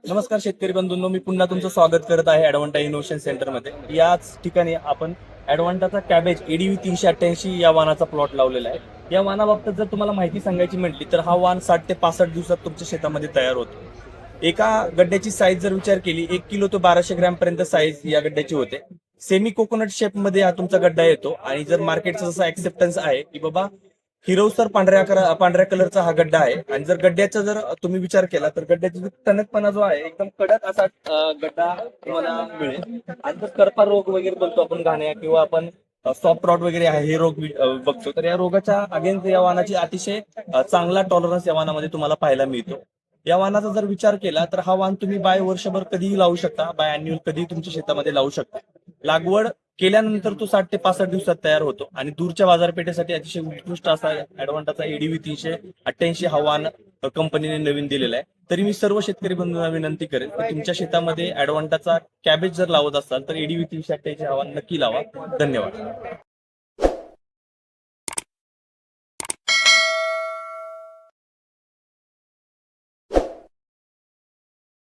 नमस्कार शेतकरी बंधूंनो, मी पुन्हा तुमचं स्वागत करत आहे ॲडव्हान्टा इनोव्हेशन सेंटरमध्ये. याच ठिकाणी आपण ॲडव्हान्टाचा कॅबेज एडीव्ही 388 या वाहनाचा प्लॉट लावलेला आहे. या वाहनाबाबत जर तुम्हाला माहिती सांगायची म्हटली तर हा वाहन 60 ते 65 दिवसात तुमच्या शेतामध्ये तयार होतो. एका गड्ड्याची साईज जर विचार केली 1 किलो ते 1200 ग्रॅम पर्यंत साईज या गड्ड्याची होते. सेमी कोकोनट शेप मध्ये हा तुमचा गड्डा येतो आणि जर मार्केटचा जसा ऍक्सेप्टन्स आहे की बाबा हिरवसर पांढऱ्या कलरचा हा गड्डा आहे आणि जर गड्ड्याचा जर तुम्ही विचार केला तर गड्ड्याचा जो टणकपणा जो आहे एकदम कडक असा गड्डा तुम्हाला मिळेल. आणि जर करपा रोग वगैरे बोलतो आपण घाण्या किंवा आपण सॉफ्ट रॉट वगैरे आहे हे रोग बघतो, तर या रोगाच्या अगेन्स्ट या वाहनाची अतिशय चांगला टॉलरन्स या वाहनामध्ये तुम्हाला पाहायला मिळतो. या वाहनाचा जर विचार केला तर हा वाहन तुम्ही बाय वर्षभर कधीही लावू शकता, बाय अॅन्युअल कधीही तुमच्या शेतामध्ये लावू शकता. लागवड केल्यानंतर तो 60 ते 65 दिवसात तयार होतो आणि दूरच्या बाजारपेठेसाठी अतिशय उत्कृष्ट असा ॲडव्हान्टाचा एडीव्ही 388 हा वाहन कंपनीने नवीन दिलेला आहे. तरी मी सर्व शेतकरी बंधूंना विनंती करेन की तुमच्या शेतामध्ये ॲडव्हान्टाचा कॅबेज जर लावत असाल तर एडीव्ही 388 हा वाहन नक्की लावा. धन्यवाद.